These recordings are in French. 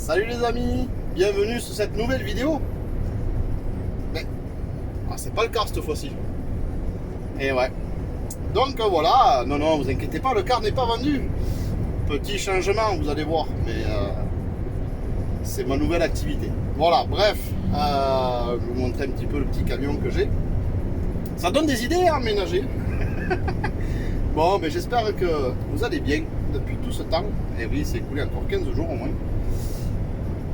Salut les amis, bienvenue sur cette nouvelle vidéo. Mais c'est pas le car cette fois-ci. Et ouais. Donc voilà, non, vous inquiétez pas, le car n'est pas vendu. Petit changement, vous allez voir, mais c'est ma nouvelle activité. Voilà, bref, je vais vous montrer un petit peu le petit camion que j'ai. Ça donne des idées à aménager. Bon, mais j'espère que vous allez bien depuis tout ce temps. Et oui, c'est écoulé encore 15 jours au moins.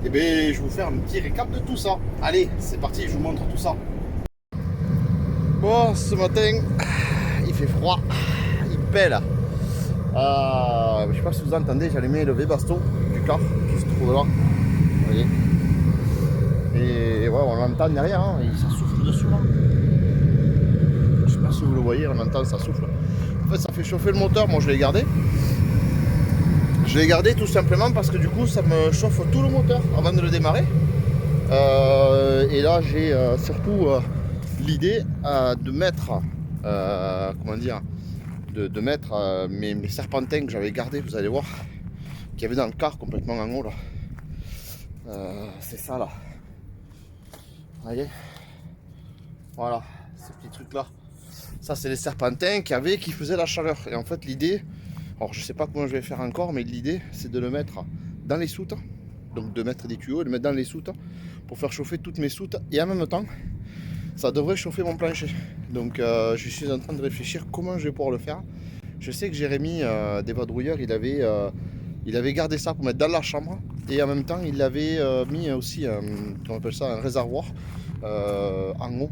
Et bien, je vais vous faire un petit récap de tout ça. Allez, c'est parti, je vous montre tout ça. Bon, ce matin, il fait froid, il pèle. Je sais pas si vous entendez, j'ai allumé le V-Baston du car qui se trouve là. Vous voyez. Et ouais, on l'entend derrière, hein, et ça souffle dessus là. Je sais pas si vous le voyez, on entend, ça souffle. En fait, ça fait chauffer le moteur, moi je l'ai gardé. Je l'ai gardé tout simplement parce que du coup ça me chauffe tout le moteur avant de le démarrer. Et là j'ai surtout l'idée de mettre comment dire, de mettre mes serpentins que j'avais gardés, vous allez voir, qu'il y avait dans le car complètement en haut là. C'est ça là. Vous voyez, voilà, ces petits trucs là. Ça c'est les serpentins qui faisaient la chaleur. Et en fait l'idée, alors je sais pas comment je vais faire encore, mais l'idée c'est de le mettre dans les soutes. Donc de mettre des tuyaux et de mettre dans les soutes pour faire chauffer toutes mes soutes. Et en même temps, ça devrait chauffer mon plancher. Donc je suis en train de réfléchir comment je vais pouvoir le faire. Je sais que Jérémy des Vadrouilleurs, il avait gardé ça pour mettre dans la chambre. Et en même temps, il avait mis aussi, on appelle ça un réservoir en haut,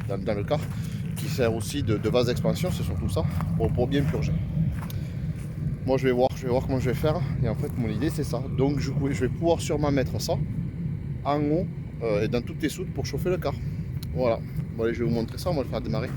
dans le car, qui sert aussi de vase d'expansion, c'est surtout ça, pour bien purger. Moi je vais voir comment je vais faire. Et en fait mon idée c'est ça. Donc je vais pouvoir sûrement mettre ça en haut et dans toutes les soutes pour chauffer le car. Voilà. Bon allez, je vais vous montrer ça, on va le faire démarrer.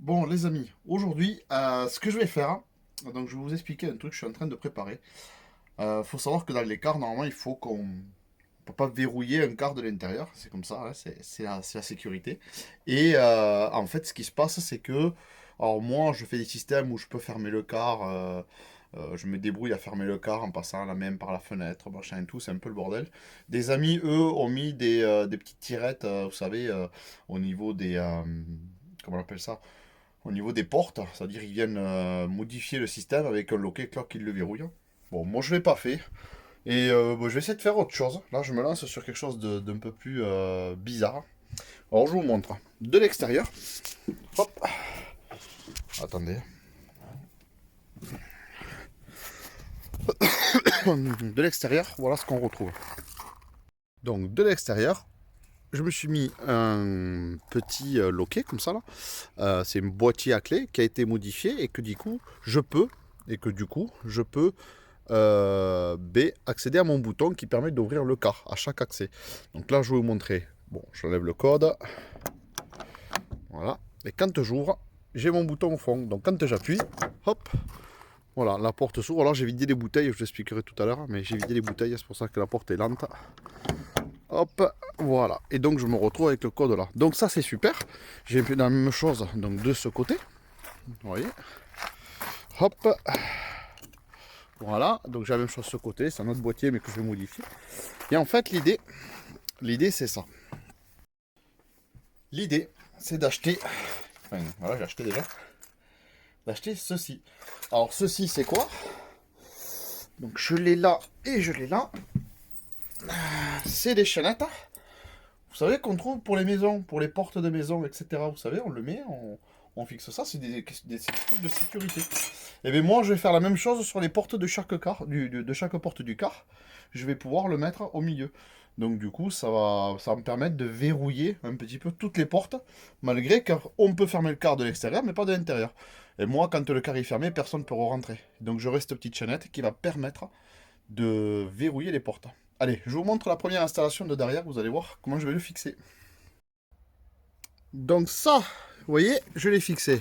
Bon les amis, aujourd'hui ce que je vais faire, donc je vais vous expliquer un truc que je suis en train de préparer. Faut savoir que dans les cars, normalement il faut qu'on ne peut pas verrouiller un car de l'intérieur, c'est comme ça, hein, c'est la sécurité. Et en fait ce qui se passe c'est que, alors moi je fais des systèmes où je peux fermer le car, je me débrouille à fermer le car en passant la main par la fenêtre, machin et tout, c'est un peu le bordel. Des amis, eux, ont mis des petites tirettes, vous savez, au niveau des... comment on appelle ça? Au niveau des portes, c'est-à-dire ils viennent modifier le système avec un loquet clock qui le verrouille. Bon, moi je l'ai pas fait. Et bon, je vais essayer de faire autre chose. Là, je me lance sur quelque chose d'un peu plus bizarre. Alors, je vous montre. De l'extérieur. Hop. Attendez. De l'extérieur, voilà ce qu'on retrouve. Donc, de l'extérieur, je me suis mis un petit loquet comme ça là. C'est un boîtier à clé qui a été modifié et que du coup, je peux accéder à mon bouton qui permet d'ouvrir le car à chaque accès. Donc là, je vais vous montrer. Bon, j'enlève le code. Voilà. Et quand j'ouvre, j'ai mon bouton au fond. Donc quand j'appuie, hop, voilà, la porte s'ouvre. Alors j'ai vidé les bouteilles, je vous expliquerai tout à l'heure, mais j'ai vidé les bouteilles, c'est pour ça que la porte est lente. Hop, voilà. Et donc je me retrouve avec le code là. Donc ça c'est super. J'ai fait la même chose donc de ce côté. Vous voyez. Hop. Voilà, donc j'ai la même chose de ce côté, c'est un autre boîtier mais que je vais modifier. Et en fait l'idée c'est ça. L'idée c'est d'acheter, enfin voilà j'ai acheté déjà, d'acheter ceci. Alors ceci c'est quoi? Donc je l'ai là et je l'ai là. C'est des chaînettes, vous savez qu'on trouve pour les maisons, pour les portes de maison, etc. Vous savez, on le met, on fixe ça, c'est des trucs de sécurité. Et bien moi je vais faire la même chose sur les portes de chaque car, de chaque porte du car. Je vais pouvoir le mettre au milieu. Donc du coup, ça va me permettre de verrouiller un petit peu toutes les portes, malgré qu'on peut fermer le car de l'extérieur, mais pas de l'intérieur. Et moi, quand le car est fermé, personne ne peut rentrer. Donc j'aurai cette petite chaînette qui va permettre de verrouiller les portes. Allez, je vous montre la première installation de derrière, vous allez voir comment je vais le fixer. Donc ça, vous voyez, je l'ai fixé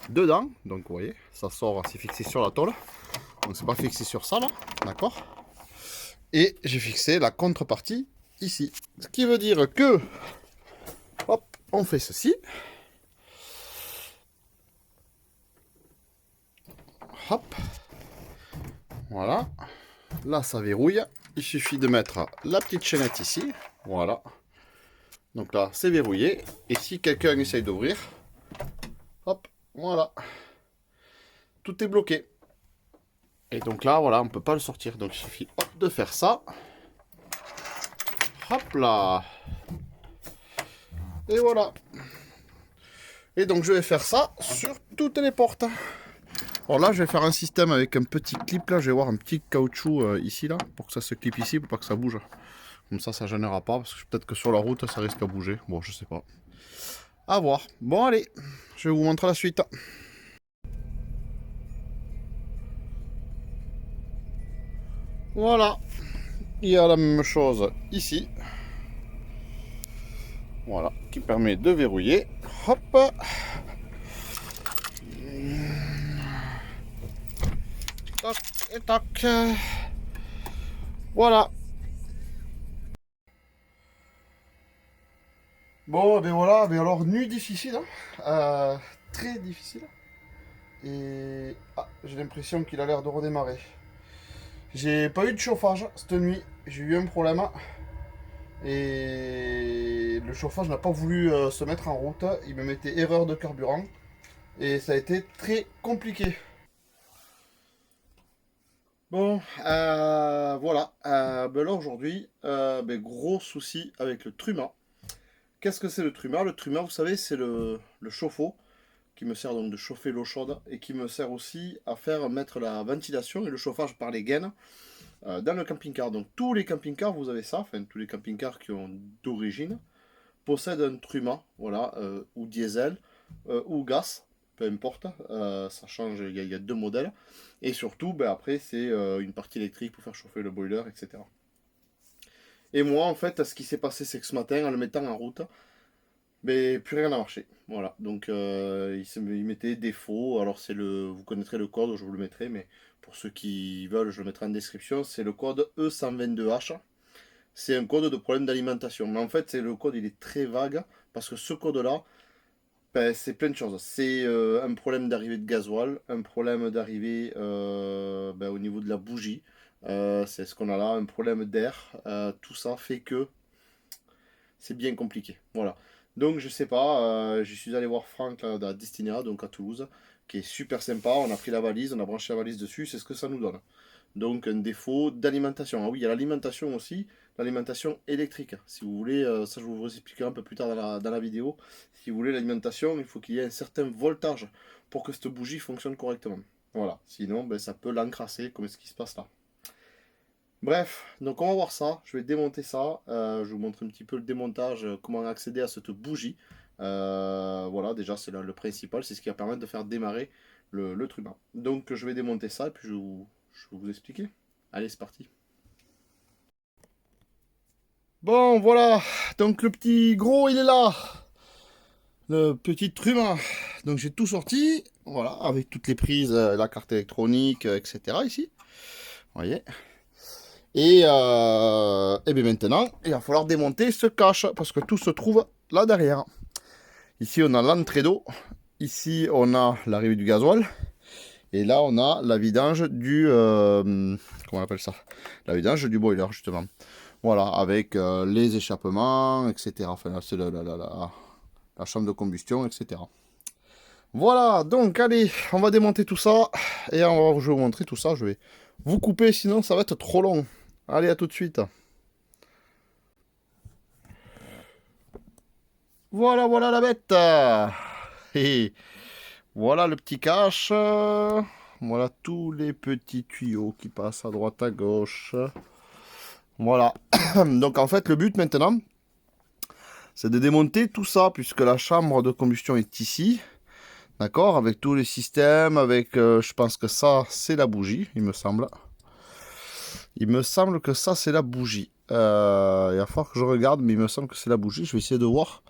dedans. Donc vous voyez, ça sort, c'est fixé sur la tôle. Donc c'est pas fixé sur ça là, d'accord? Et j'ai fixé la contrepartie ici. Ce qui veut dire que, hop, on fait ceci. Hop, voilà. Là, ça verrouille. Il suffit de mettre la petite chaînette ici. Voilà. Donc là, c'est verrouillé. Et si quelqu'un essaye d'ouvrir, hop, voilà. Tout est bloqué. Et donc là, voilà, on ne peut pas le sortir. Donc il suffit hop, de faire ça. Hop là. Et voilà. Et donc je vais faire ça sur toutes les portes. Alors là, je vais faire un système avec un petit clip là. Je vais voir un petit caoutchouc ici là, pour que ça se clip ici, pour pas que ça bouge. Comme ça ne gênera pas, parce que peut-être que sur la route, ça risque à bouger. Bon, je sais pas. À voir. Bon, allez, je vais vous montrer la suite. Voilà. Il y a la même chose ici. Voilà, qui permet de verrouiller. Hop. Tac et tac. Voilà. Bon, ben voilà, ben alors nuit difficile, hein. Très difficile. Et j'ai l'impression qu'il a l'air de redémarrer. J'ai pas eu de chauffage cette nuit, j'ai eu un problème. Et le chauffage n'a pas voulu se mettre en route, il me mettait erreur de carburant. Et ça a été très compliqué. Bon, voilà. Ben là aujourd'hui, ben, gros souci avec le Truma. Qu'est-ce que c'est le Truma? Le Truma, vous savez, c'est le chauffe-eau qui me sert donc de chauffer l'eau chaude et qui me sert aussi à faire mettre la ventilation et le chauffage par les gaines dans le camping-car. Donc tous les camping-cars, vous avez ça, enfin tous les camping-cars qui ont d'origine possèdent un Truma, voilà, ou diesel ou gaz, peu importe, ça change, il y a deux modèles. Et surtout, ben, après, c'est une partie électrique pour faire chauffer le boiler, etc. Et moi, en fait, ce qui s'est passé, c'est que ce matin, en le mettant en route, mais plus rien n'a marché. Voilà. Donc il mettait défaut. Alors vous connaîtrez le code, je vous le mettrai, mais pour ceux qui veulent, je le mettrai en description. C'est le code E122H. C'est un code de problème d'alimentation. Mais en fait, c'est le code, il est très vague parce que ce code-là, ben, c'est plein de choses. C'est un problème d'arrivée de gasoil, un problème d'arrivée ben, au niveau de la bougie. C'est ce qu'on a là, un problème d'air. Tout ça fait que c'est bien compliqué. Voilà. Donc je sais pas, je suis allé voir Franck là, à Destinea, donc à Toulouse, qui est super sympa. On a pris la valise, on a branché la valise dessus, c'est ce que ça nous donne. Donc un défaut d'alimentation. Ah oui, il y a l'alimentation aussi, l'alimentation électrique. Si vous voulez, ça je vous expliquerai un peu plus tard dans la vidéo. Si vous voulez l'alimentation, il faut qu'il y ait un certain voltage pour que cette bougie fonctionne correctement. Voilà, sinon ben, ça peut l'encrasser comme ce qui se passe là. Bref, donc on va voir ça. Je vais démonter ça. Je vous montre un petit peu le démontage, comment accéder à cette bougie. Voilà, déjà c'est le principal, c'est ce qui va permettre de faire démarrer le Truma. Donc je vais démonter ça et puis je vais vous expliquer. Allez, c'est parti. Bon, voilà. Donc le petit gros, il est là. Le petit Truma. Donc j'ai tout sorti. Voilà, avec toutes les prises, la carte électronique, etc. ici. Vous voyez. Et bien maintenant, il va falloir démonter ce cache parce que tout se trouve là derrière. Ici, on a l'entrée d'eau. Ici, on a l'arrivée du gasoil. Et là, on a la vidange du... comment on appelle ça? La vidange du boiler, justement. Voilà, avec les échappements, etc. Enfin, là, c'est la chambre de combustion, etc. Voilà, donc allez, on va démonter tout ça. Et je vais vous montrer tout ça. Je vais vous couper, sinon ça va être trop long. Allez, à tout de suite. Voilà, voilà la bête. Et voilà le petit cache. Voilà tous les petits tuyaux qui passent à droite, à gauche. Voilà. Donc en fait, le but maintenant, c'est de démonter tout ça, puisque la chambre de combustion est ici. D'accord? Avec tous les systèmes, avec, je pense que ça, c'est la bougie, il me semble. Il me semble que ça, c'est la bougie. Il va falloir que je regarde, mais il me semble que c'est la bougie. Je vais essayer de voir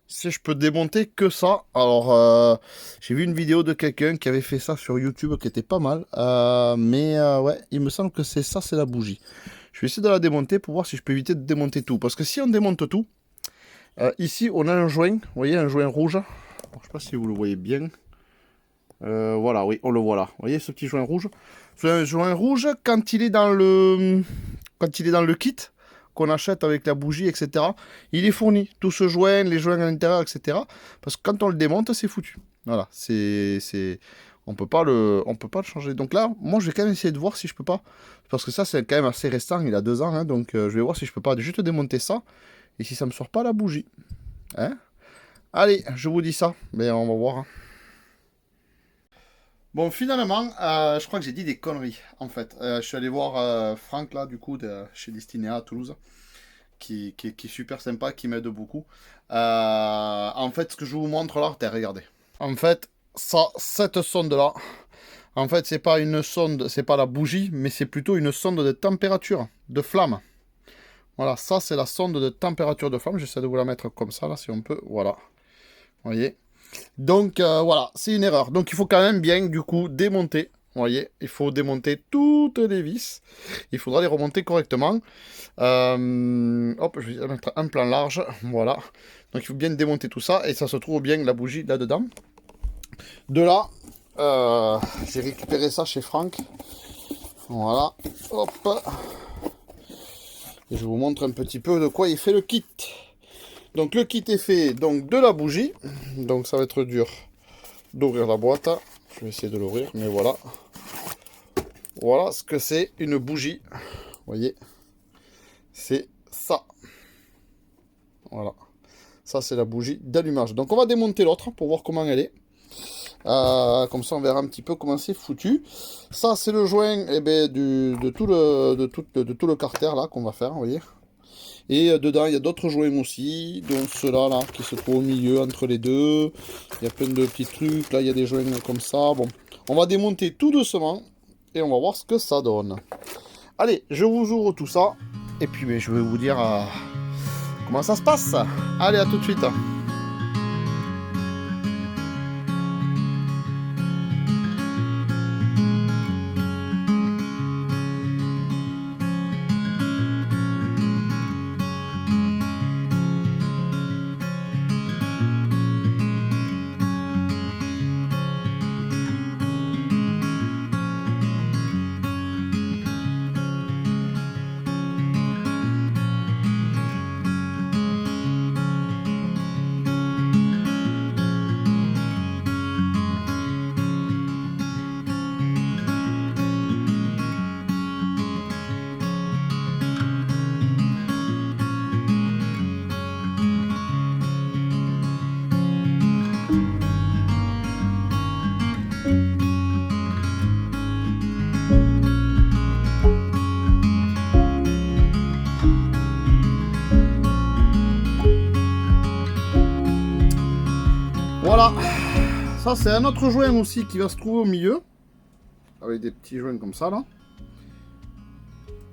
si je peux démonter que ça. Alors, j'ai vu une vidéo de quelqu'un qui avait fait ça sur YouTube, qui était pas mal. Ouais, il me semble que c'est ça, c'est la bougie. Je vais essayer de la démonter pour voir si je peux éviter de démonter tout. Parce que si on démonte tout, ici, on a un joint. Vous voyez, un joint rouge. Alors, je ne sais pas si vous le voyez bien. Voilà, oui, on le voit là. Vous voyez ce petit joint rouge? C'est un joint rouge quand il est dans le kit qu'on achète avec la bougie, etc. Il est fourni. Tout ce joint, les joints à l'intérieur, etc. Parce que quand on le démonte, c'est foutu. Voilà, on peut pas le changer. Donc là, moi, je vais quand même essayer de voir si je peux pas. Parce que ça, c'est quand même assez récent. Il a 2 ans, hein, donc je vais voir si je peux pas juste démonter ça. Et si ça me sort pas la bougie. Hein? Allez, je vous dis ça. Mais on va voir. Hein. Bon, finalement, je crois que j'ai dit des conneries, en fait. Je suis allé voir Franck, là, du coup, chez Destinéa à Toulouse, qui est super sympa, qui m'aide beaucoup. En fait, ce que je vous montre là, regardez. En fait, cette sonde-là, en fait, c'est pas une sonde, c'est pas la bougie, mais c'est plutôt une sonde de température, de flamme. Voilà, ça, c'est la sonde de température de flamme. J'essaie de vous la mettre comme ça, là, si on peut. Voilà. Vous voyez? Donc voilà, c'est une erreur. Donc il faut quand même bien du coup démonter. Vous voyez, il faut démonter toutes les vis. Il faudra les remonter correctement. Hop, je vais mettre un plan large. Voilà. Donc il faut bien démonter tout ça. Et ça se trouve bien la bougie là-dedans. De là, j'ai récupéré ça chez Franck. Voilà. Hop. Et je vous montre un petit peu de quoi il fait le kit. Donc le kit est fait donc de la bougie. Donc ça va être dur d'ouvrir la boîte. Je vais essayer de l'ouvrir, mais voilà. Voilà ce que c'est une bougie. Vous voyez, c'est ça. Voilà. Ça, c'est la bougie d'allumage. Donc on va démonter l'autre pour voir comment elle est. Comme ça, on verra un petit peu comment c'est foutu. Ça, c'est le joint de tout le carter là qu'on va faire, vous voyez. Et dedans, il y a d'autres joints aussi, dont ceux-là, là, qui se trouvent au milieu entre les deux. Il y a plein de petits trucs. Là, il y a des joints comme ça. Bon, on va démonter tout doucement et on va voir ce que ça donne. Allez, je vous ouvre tout ça. Et puis, je vais vous dire comment ça se passe. Allez, à tout de suite. Voilà, ça c'est un autre joint aussi qui va se trouver au milieu, avec des petits joints comme ça là.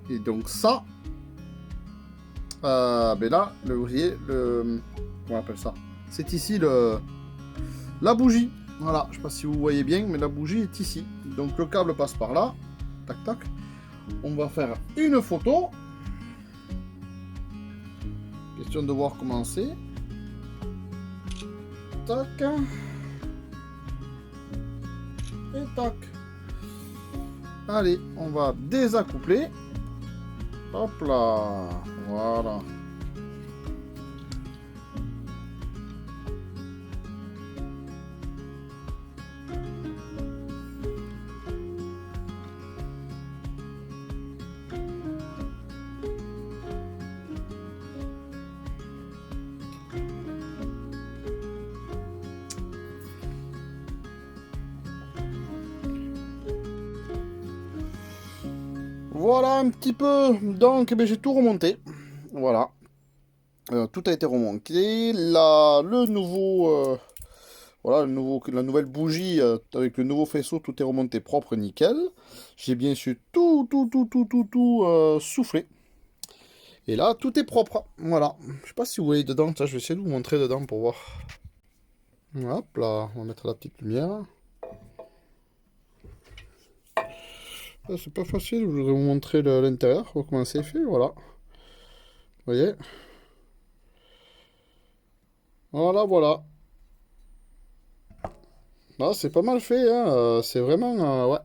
Et donc ça, là, vous voyez, comment on appelle ça? C'est ici la bougie. Voilà, je sais pas si vous voyez bien, mais la bougie est ici. Donc le câble passe par là, tac tac. On va faire une photo. Question de voir comment c'est. Tac. Et tac. Allez, on va désaccoupler. Hop là. Voilà. Voilà un petit peu. Donc ben, j'ai tout remonté. Voilà. Tout a été remonté. Là, le nouveau, voilà, la nouvelle bougie avec le nouveau faisceau, tout est remonté propre, nickel. J'ai bien su tout souffler. Et là, tout est propre. Voilà. Je sais pas si vous voyez dedans. Ça, je vais essayer de vous montrer dedans pour voir. Hop là, on va mettre la petite lumière. C'est pas facile, je voudrais vous montrer l'intérieur, comment c'est fait, voilà. Vous voyez? Voilà, voilà. Là, c'est pas mal fait, hein. C'est vraiment, ouais.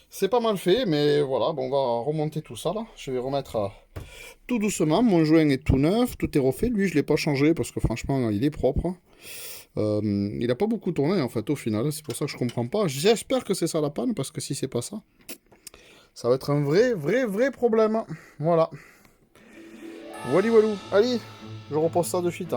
C'est pas mal fait, mais voilà, bon, on va remonter tout ça, là. Je vais remettre tout doucement. Mon joint est tout neuf, tout est refait. Lui, je l'ai pas changé, parce que franchement, il est propre. Il a pas beaucoup tourné, en fait, au final. C'est pour ça que je comprends pas. J'espère que c'est ça la panne, parce que si c'est pas ça, ça va être un vrai problème. Voilà. Voilà, voilà. Allez, je repose ça de suite.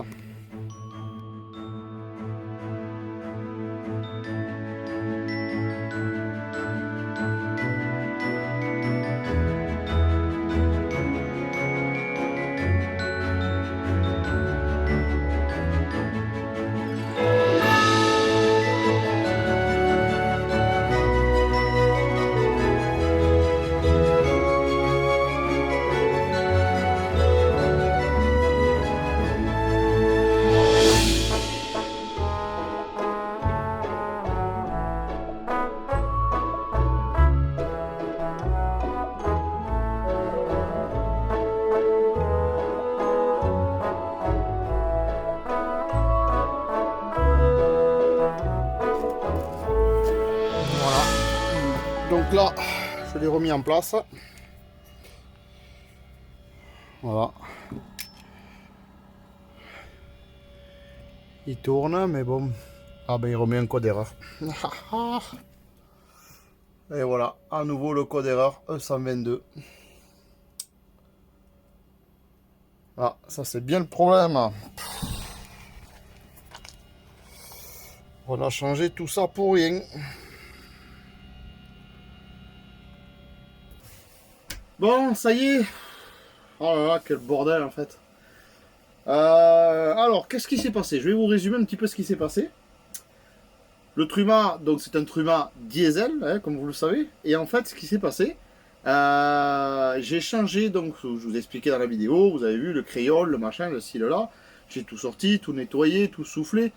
Donc là, je l'ai remis en place. Voilà. Il tourne, mais bon. Ah ben il remet un code d'erreur. Et voilà, à nouveau le code d'erreur E122. Ah, ça c'est bien le problème. On a changé tout ça pour rien. Bon, ça y est. Oh là là, quel bordel en fait. Alors, qu'est-ce qui s'est passé? Je vais vous résumer un petit peu ce qui s'est passé. Le Truma, donc c'est un Truma diesel, hein, comme vous le savez. Et en fait, ce qui s'est passé, j'ai changé, donc je vous ai expliqué dans la vidéo, vous avez vu le créole, le machin, le ci, le là. J'ai tout sorti, tout nettoyé, tout soufflé.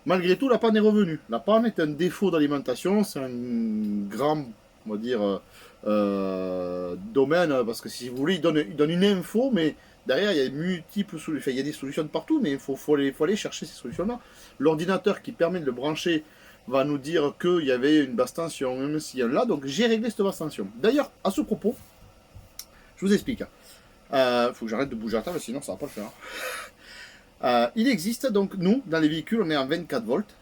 Malgré tout, la panne est revenue. La panne est un défaut d'alimentation, c'est un grand, on va dire, domaine, parce que si vous voulez, il donne une info, mais derrière, il y a multiples solutions. Enfin, il y a des solutions de partout, mais il faut aller chercher ces solutions-là. L'ordinateur qui permet de le brancher va nous dire qu'il y avait une basse tension, même s'il y en a là, donc j'ai réglé cette basse tension. D'ailleurs, à ce propos, je vous explique. Faut que j'arrête de bouger la table, sinon ça va pas le faire. Il existe, donc nous, dans les véhicules, on est en 24 volts,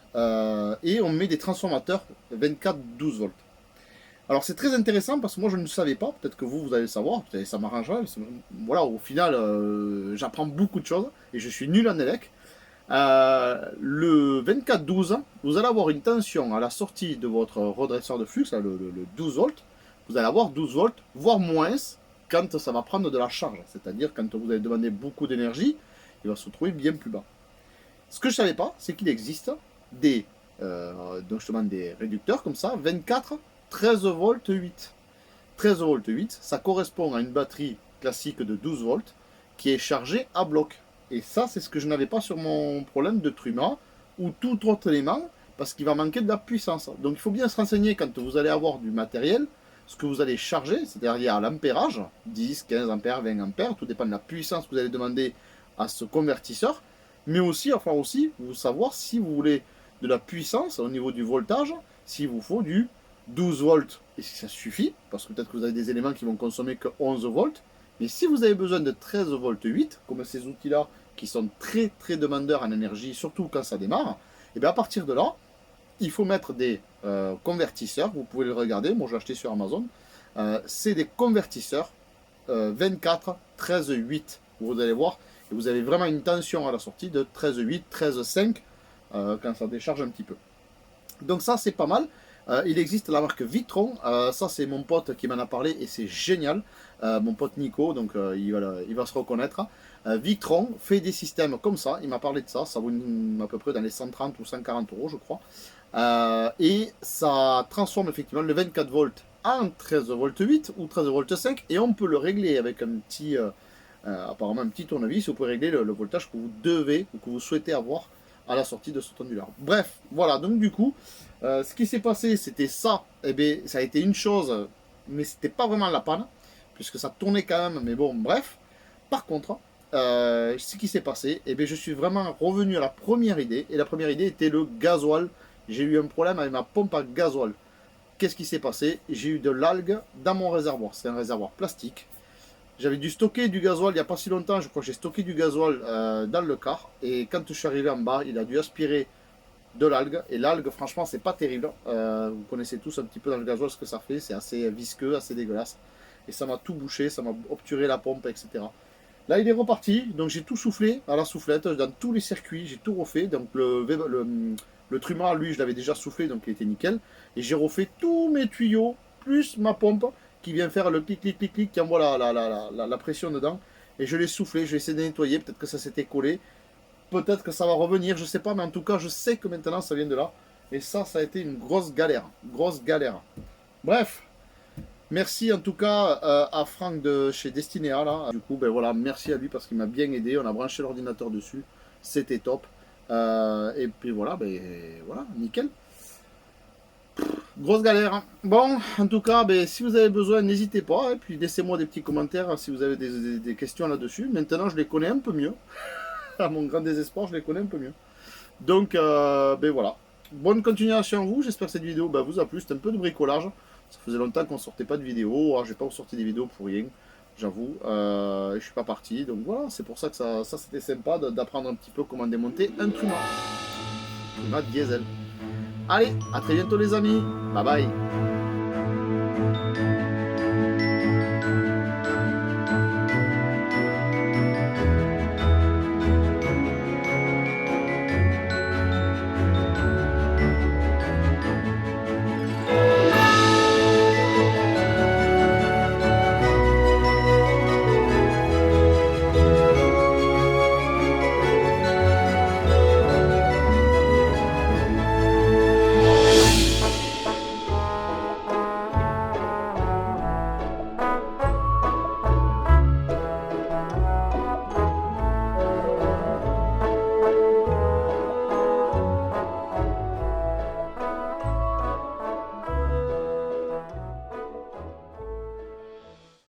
et on met des transformateurs 24-12 volts. Alors c'est très intéressant parce que moi je ne savais pas, peut-être que vous allez le savoir, ça m'arrangerait. Voilà, au final, j'apprends beaucoup de choses et je suis nul en élec. Le 24-12, vous allez avoir une tension à la sortie de votre redresseur de flux, le 12 volts. Vous allez avoir 12 volts, voire moins, quand ça va prendre de la charge. C'est-à-dire quand vous allez demander beaucoup d'énergie, il va se retrouver bien plus bas. Ce que je ne savais pas, c'est qu'il existe donc justement des réducteurs comme ça, 24, 13 volts 8. 13 volts 8, ça correspond à une batterie classique de 12 volts qui est chargée à bloc. Et ça, c'est ce que je n'avais pas sur mon problème de Truma ou tout autre élément, parce qu'il va manquer de la puissance. Donc il faut bien se renseigner quand vous allez avoir du matériel, ce que vous allez charger, c'est-à-dire l'ampérage, 10, 15 ampères, 20 ampères, tout dépend de la puissance que vous allez demander à ce convertisseur, mais aussi, enfin aussi, vous savoir si vous voulez de la puissance au niveau du voltage, s'il vous faut du 12 volts, et si ça suffit, parce que peut-être que vous avez des éléments qui vont consommer que 11 volts, mais si vous avez besoin de 13 volts 8, comme ces outils-là, qui sont très demandeurs en énergie, surtout quand ça démarre, et bien à partir de là, il faut mettre des convertisseurs, vous pouvez le regarder, moi j'ai acheté sur Amazon, c'est des convertisseurs 24, 13, 8, vous allez voir, et vous avez vraiment une tension à la sortie de 13, 8, 13, 5, quand ça décharge un petit peu. Donc ça c'est pas mal. Il existe la marque Victron, ça c'est mon pote qui m'en a parlé et c'est génial. Mon pote Nico, donc il va se reconnaître. Victron fait des systèmes comme ça, il m'a parlé de ça, ça vaut à peu près dans les 130 ou 140 euros je crois. Et ça transforme effectivement le 24 volts en 13 volts 8 ou 13 volts 5 et on peut le régler avec un petit, apparemment un petit tournevis, vous pouvez régler le voltage que vous devez ou que vous souhaitez avoir à la sortie de ce ondulateur. Bref, voilà, donc du coup, ce qui s'est passé, c'était ça, et bien ça a été une chose, mais c'était pas vraiment la panne, puisque ça tournait quand même, mais bon, bref. Par contre, ce qui s'est passé, et bien je suis vraiment revenu à la première idée, et la première idée était le gasoil. J'ai eu un problème avec ma pompe à gasoil. Qu'est-ce qui s'est passé? J'ai eu de l'algue dans mon réservoir, c'est un réservoir plastique. J'avais dû stocker du gasoil il n'y a pas si longtemps, je crois que j'ai stocké du gasoil dans le car. Et quand je suis arrivé en bas, il a dû aspirer de l'algue. Et l'algue, franchement, c'est pas terrible. Vous connaissez tous un petit peu dans le gasoil ce que ça fait. C'est assez visqueux, assez dégueulasse. Et ça m'a tout bouché, ça m'a obturé la pompe, etc. Là, il est reparti. Donc j'ai tout soufflé à la soufflette, dans tous les circuits, j'ai tout refait. Donc le trumeau, lui, je l'avais déjà soufflé, donc il était nickel. Et j'ai refait tous mes tuyaux, plus ma pompe qui vient faire le clic, clic, clic, clic, qui envoie la pression dedans. Et je l'ai soufflé, je vais essayer de nettoyer, peut-être que ça s'était collé. Peut-être que ça va revenir, je sais pas, mais en tout cas, je sais que maintenant, ça vient de là. Et ça a été une grosse galère. Grosse galère. Bref. Merci en tout cas à Franck de chez Destinéa, là. Du coup, ben voilà, merci à lui parce qu'il m'a bien aidé. On a branché l'ordinateur dessus. C'était top. Et puis voilà, ben voilà, nickel. Grosse galère. Hein. Bon, en tout cas, ben, si vous avez besoin, n'hésitez pas. Et puis laissez-moi des petits commentaires si vous avez des questions là-dessus. Maintenant, je les connais un peu mieux. À mon grand désespoir, je les connais un peu mieux. Donc, ben voilà. Bonne continuation à vous. J'espère que cette vidéo vous a plu. C'était un peu de bricolage. Ça faisait longtemps qu'on sortait pas de vidéos. Alors, j'ai pas sorti des vidéos pour rien. J'avoue. Je suis pas parti. Donc voilà, c'est pour ça que ça c'était sympa d'apprendre un petit peu comment démonter un Truma. Truma diesel. Allez, à très bientôt les amis. Bye bye.